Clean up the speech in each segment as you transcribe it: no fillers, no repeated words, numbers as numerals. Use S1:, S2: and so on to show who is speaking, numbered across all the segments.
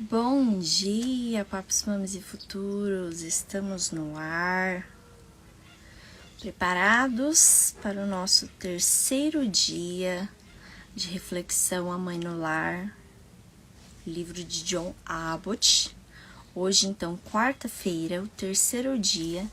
S1: Bom dia, papos, mames e futuros, estamos no ar, preparados para o nosso terceiro dia de reflexão A Mãe no Lar, livro de John Abbott. Hoje, então, quarta-feira, o terceiro dia,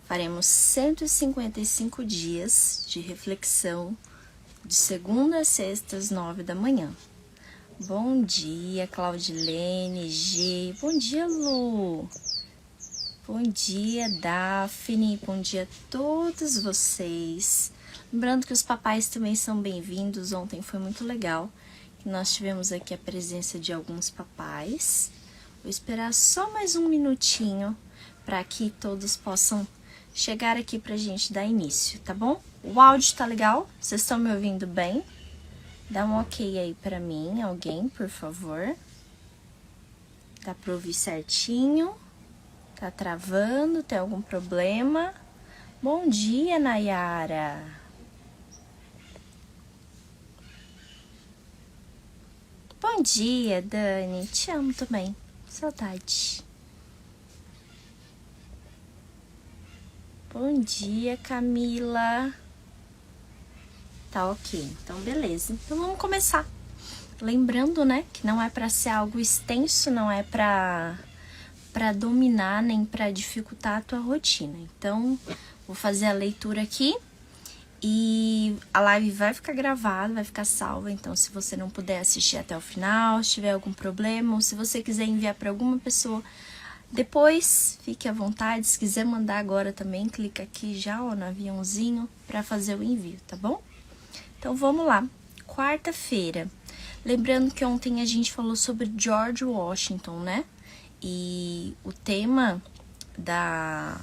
S1: faremos 155 dias de reflexão de segunda a sexta às 9 da manhã. Bom dia, Claudilene, G. Bom dia, Lu. Bom dia, Daphne. Bom dia a todos vocês. Lembrando que os papais também são bem-vindos. Ontem foi muito legal. Nós tivemos aqui a presença de alguns papais. Vou esperar só mais um minutinho para que todos possam chegar aqui pra gente dar início, tá bom? O áudio tá legal? Vocês estão me ouvindo bem? Dá um ok aí pra mim, alguém, por favor. Dá pra ouvir certinho? Tá travando? Tem algum problema? Bom dia, Nayara. Bom dia, Dani. Te amo também. Saudade. Bom dia, Camila. Tá ok, então beleza. Então vamos começar. Lembrando, né, que não é para ser algo extenso, não é para dominar nem para dificultar a tua rotina. Então, vou fazer a leitura aqui e a live vai ficar gravada, vai ficar salva. Então, se você não puder assistir até o final, se tiver algum problema, ou se você quiser enviar para alguma pessoa depois, fique à vontade. Se quiser mandar agora também, clica aqui já, ó, no aviãozinho para fazer o envio, tá bom? Então, vamos lá. Quarta-feira. Lembrando que ontem a gente falou sobre George Washington, né? E o tema da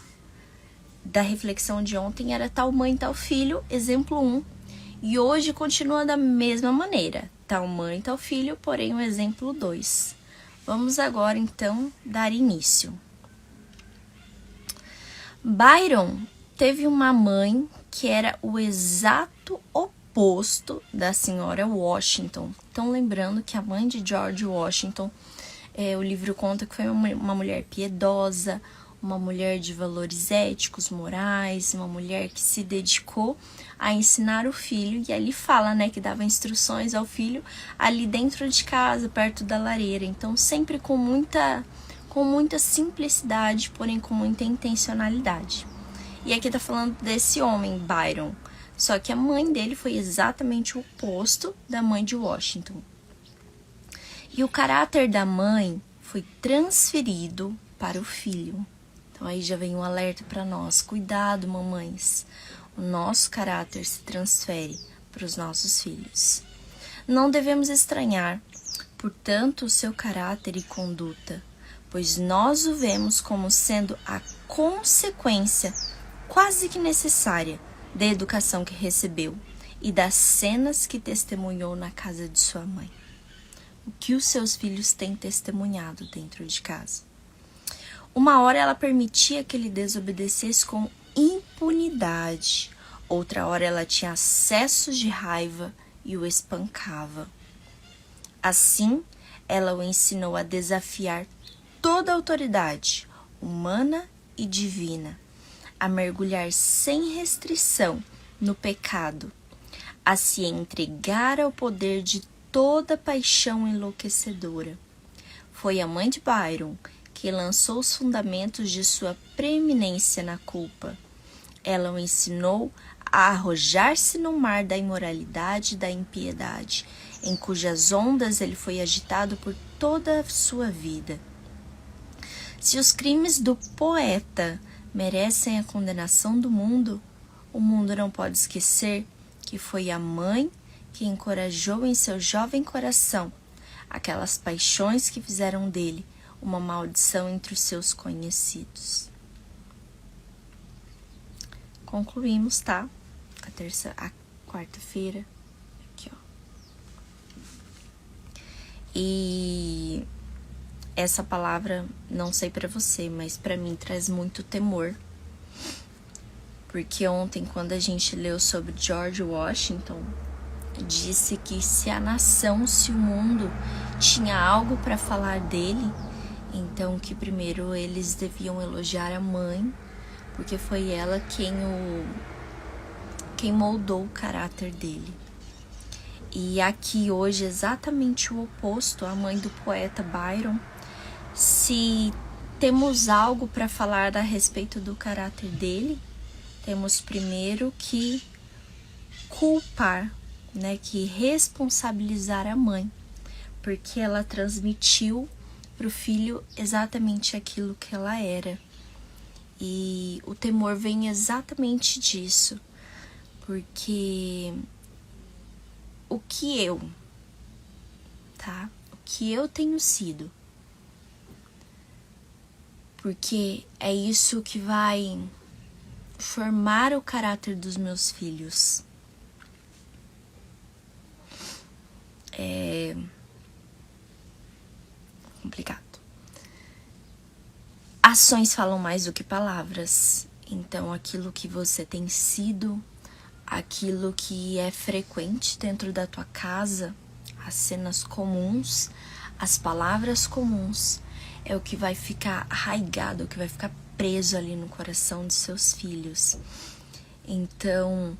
S1: reflexão de ontem era tal mãe, tal filho, exemplo 1. E hoje continua da mesma maneira. Tal mãe, tal filho, porém o exemplo 2. Vamos agora, então, dar início. Byron teve uma mãe que era o exato oposto da senhora Washington. Então, lembrando que a mãe de George Washington, o livro conta que foi uma mulher piedosa, uma mulher de valores éticos, morais, uma mulher que se dedicou a ensinar o filho, e ali fala, né, que dava instruções ao filho ali dentro de casa, perto da lareira. Então, sempre com muita simplicidade, porém com muita intencionalidade. E aqui tá falando desse homem, Byron. Só que a mãe dele foi exatamente o oposto da mãe de Washington. E o caráter da mãe foi transferido para o filho. Então aí já vem um alerta para nós. Cuidado, mamães. O nosso caráter se transfere para os nossos filhos. Não devemos estranhar, portanto, o seu caráter e conduta, pois nós o vemos como sendo a consequência quase que necessária da educação que recebeu e das cenas que testemunhou na casa de sua mãe. O que os seus filhos têm testemunhado dentro de casa? Uma hora ela permitia que ele desobedecesse com impunidade, outra hora ela tinha acessos de raiva e o espancava. Assim, ela o ensinou a desafiar toda a autoridade, humana e divina, a mergulhar sem restrição no pecado, a se entregar ao poder de toda paixão enlouquecedora. Foi a mãe de Byron que lançou os fundamentos de sua preeminência na culpa. Ela o ensinou a arrojar-se no mar da imoralidade e da impiedade, em cujas ondas ele foi agitado por toda a sua vida. Se os crimes do poeta merecem a condenação do mundo, o mundo não pode esquecer que foi a mãe que encorajou em seu jovem coração aquelas paixões que fizeram dele uma maldição entre os seus conhecidos. Concluímos, tá? A quarta-feira. Aqui, ó. E essa palavra, não sei pra você, mas pra mim traz muito temor. Porque ontem, quando a gente leu sobre George Washington, disse que se a nação, se o mundo tinha algo para falar dele, então que primeiro eles deviam elogiar a mãe, porque foi ela quem moldou o caráter dele. E aqui hoje exatamente o oposto, a mãe do poeta Byron. Se temos algo para falar a respeito do caráter dele, temos primeiro que culpar, né, que responsabilizar a mãe, porque ela transmitiu para o filho exatamente aquilo que ela era. E o temor vem exatamente disso, porque o que eu tenho sido, porque é isso que vai formar o caráter dos meus filhos. É complicado. Ações falam mais do que palavras. Então, aquilo que você tem sido, aquilo que é frequente dentro da tua casa, as cenas comuns, as palavras comuns, é o que vai ficar arraigado, o que vai ficar preso ali no coração de seus filhos. Então,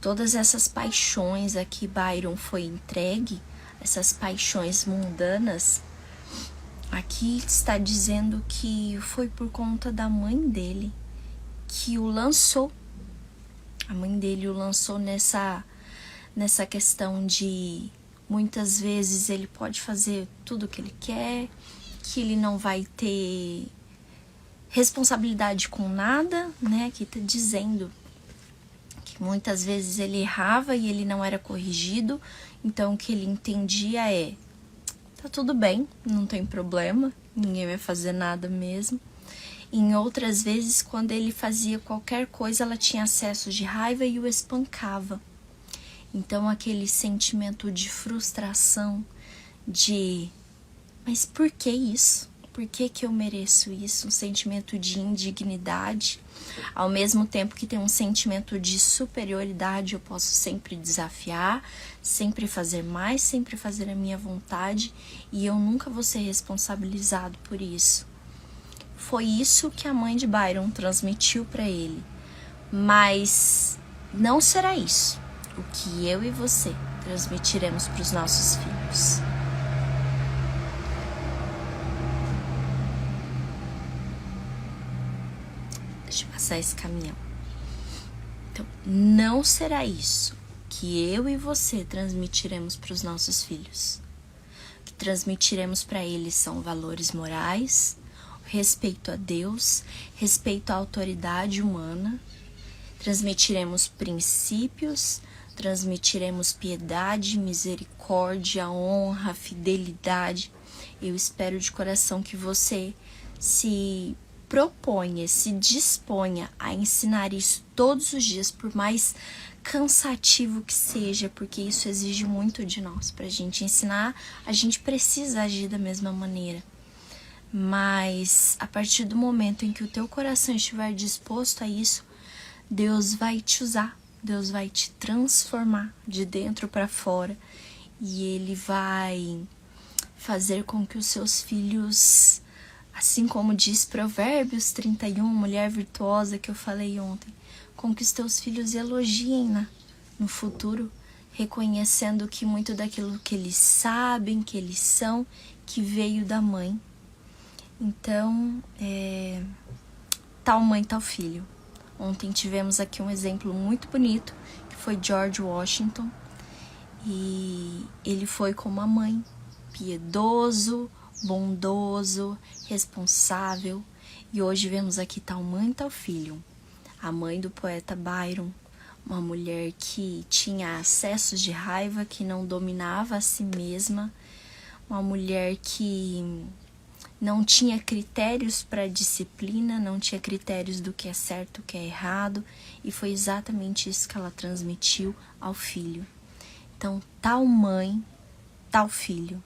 S1: todas essas paixões a que Byron foi entregue, essas paixões mundanas, aqui está dizendo que foi por conta da mãe dele que o lançou. A mãe dele o lançou nessa questão de muitas vezes ele pode fazer tudo o que ele quer, que ele não vai ter responsabilidade com nada, né? Que tá dizendo que muitas vezes ele errava e ele não era corrigido, então o que ele entendia é: tá tudo bem, não tem problema, ninguém vai fazer nada mesmo. Em outras vezes, quando ele fazia qualquer coisa, ela tinha acessos de raiva e o espancava. Então aquele sentimento de frustração, de mas por que isso? Por que eu mereço isso? Um sentimento de indignidade. Ao mesmo tempo que tem um sentimento de superioridade, eu posso sempre desafiar, sempre fazer mais, sempre fazer a minha vontade, e eu nunca vou ser responsabilizado por isso. Foi isso que a mãe de Byron transmitiu para ele. Mas não será isso o que eu e você transmitiremos para os nossos filhos. Deixa eu passar esse caminhão. Então, não será isso que eu e você transmitiremos para os nossos filhos. O que transmitiremos para eles são valores morais, respeito a Deus, respeito à autoridade humana. Transmitiremos princípios, transmitiremos piedade, misericórdia, honra, fidelidade. Eu espero de coração que você se proponha, se disponha a ensinar isso todos os dias, por mais cansativo que seja, porque isso exige muito de nós. Pra gente ensinar, a gente precisa agir da mesma maneira. Mas a partir do momento em que o teu coração estiver disposto a isso, Deus vai te usar, Deus vai te transformar de dentro para fora, e Ele vai fazer com que os seus filhos, assim como diz Provérbios 31, mulher virtuosa que eu falei ontem, com que os teus filhos elogiem no futuro, reconhecendo que muito daquilo que eles sabem, que eles são, que veio da mãe. Então, tal mãe, tal filho. Ontem tivemos aqui um exemplo muito bonito, que foi George Washington, e ele foi como a mãe, piedoso, bondoso, responsável, e hoje vemos aqui tal mãe, tal filho. A mãe do poeta Byron, uma mulher que tinha acessos de raiva, que não dominava a si mesma, uma mulher que não tinha critérios para disciplina, não tinha critérios do que é certo, o que é errado, e foi exatamente isso que ela transmitiu ao filho. Então, tal mãe, tal filho.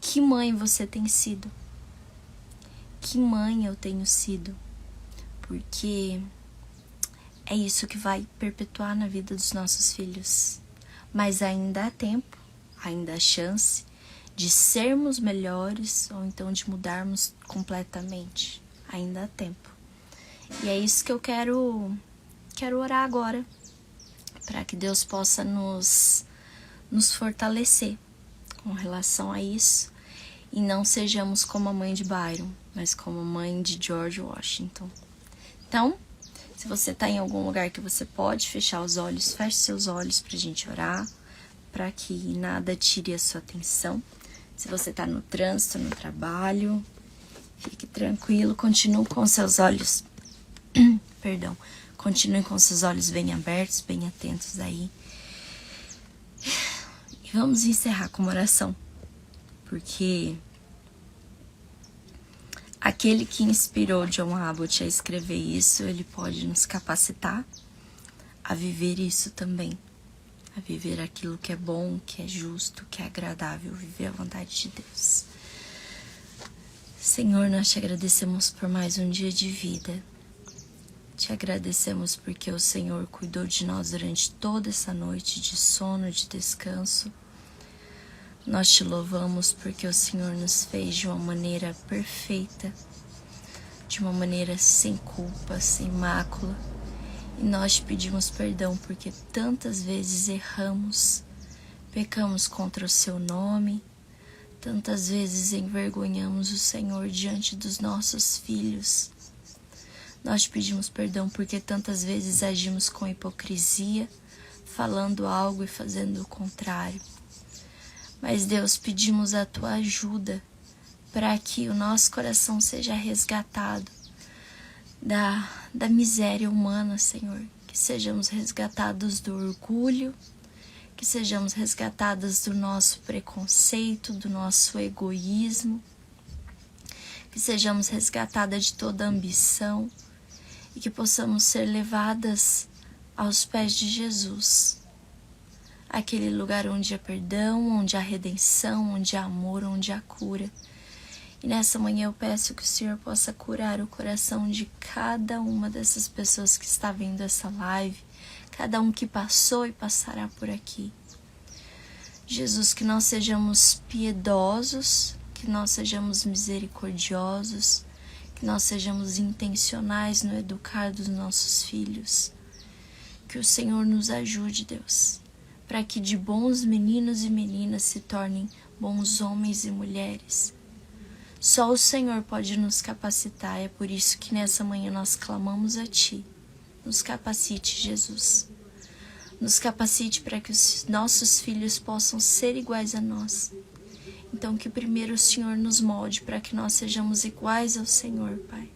S1: Que mãe você tem sido? Que mãe eu tenho sido? Porque é isso que vai perpetuar na vida dos nossos filhos. Mas ainda há tempo, ainda há chance de sermos melhores ou então de mudarmos completamente. Ainda há tempo. E é isso que eu quero orar agora, para que Deus possa nos fortalecer com relação a isso e não sejamos como a mãe de Byron, mas como a mãe de George Washington. Então, se você está em algum lugar que você pode fechar os olhos, feche seus olhos para a gente orar, para que nada tire a sua atenção. Se você está no trânsito, no trabalho, fique tranquilo, continue com seus olhos, continue com seus olhos bem abertos, bem atentos aí. E vamos encerrar com uma oração, porque aquele que inspirou John Abbott a escrever isso, ele pode nos capacitar a viver isso também. A viver aquilo que é bom, que é justo, que é agradável, viver a vontade de Deus. Senhor, nós te agradecemos por mais um dia de vida. Te agradecemos porque o Senhor cuidou de nós durante toda essa noite de sono, de descanso. Nós te louvamos porque o Senhor nos fez de uma maneira perfeita, de uma maneira sem culpa, sem mácula. E nós te pedimos perdão porque tantas vezes erramos, pecamos contra o seu nome, tantas vezes envergonhamos o Senhor diante dos nossos filhos. Nós te pedimos perdão porque tantas vezes agimos com hipocrisia, falando algo e fazendo o contrário. Mas Deus, pedimos a tua ajuda para que o nosso coração seja resgatado da miséria humana, Senhor. Que sejamos resgatados do orgulho, que sejamos resgatados do nosso preconceito, do nosso egoísmo, que sejamos resgatadas de toda ambição e que possamos ser levadas aos pés de Jesus. Aquele lugar onde há perdão, onde há redenção, onde há amor, onde há cura. E nessa manhã eu peço que o Senhor possa curar o coração de cada uma dessas pessoas que está vendo essa live, cada um que passou e passará por aqui. Jesus, que nós sejamos piedosos, que nós sejamos misericordiosos, que nós sejamos intencionais no educar dos nossos filhos. Que o Senhor nos ajude, Deus, para que de bons meninos e meninas se tornem bons homens e mulheres. Só o Senhor pode nos capacitar, é por isso que nessa manhã nós clamamos a Ti. Nos capacite, Jesus. Nos capacite para que os nossos filhos possam ser iguais a nós. Então que primeiro o Senhor nos molde para que nós sejamos iguais ao Senhor, Pai.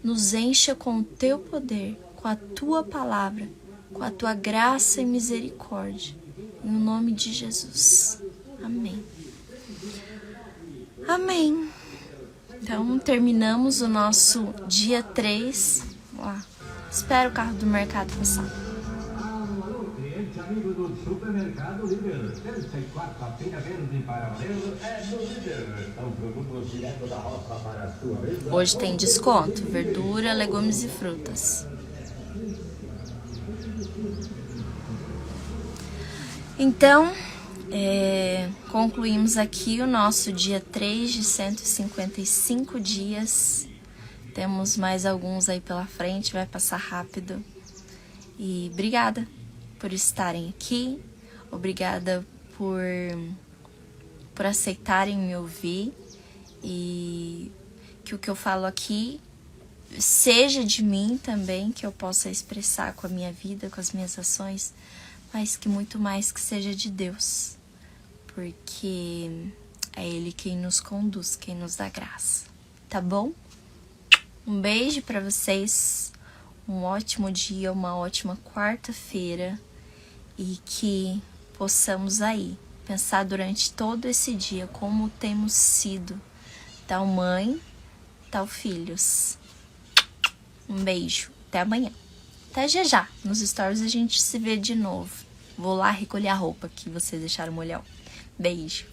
S1: Nos encha com o Teu poder, com a Tua palavra, com a Tua graça e misericórdia. Em nome de Jesus. Amém. Amém. Então, terminamos o nosso dia 3. Vamos lá. Espero o carro do mercado passar.
S2: Cliente amigo do Supermercado Líder. Terça e quarta-feira verde para valer é no Líder. São produtos direto da roça para a sua mesa.
S1: Hoje tem desconto. Verdura, legumes e frutas. Então, concluímos aqui o nosso dia 3 de 155 dias. Temos mais alguns aí pela frente, vai passar rápido. E obrigada por estarem aqui. Obrigada por aceitarem me ouvir. E que o que eu falo aqui seja de mim também, que eu possa expressar com a minha vida, com as minhas ações, mas que muito mais que seja de Deus, porque é Ele quem nos conduz, quem nos dá graça, tá bom? Um beijo pra vocês, um ótimo dia, uma ótima quarta-feira e que possamos aí pensar durante todo esse dia como temos sido tal mãe, tal filhos. Um beijo, até amanhã. Até já. Nos stories a gente se vê de novo. Vou lá recolher a roupa que vocês deixaram molhar. Beijo.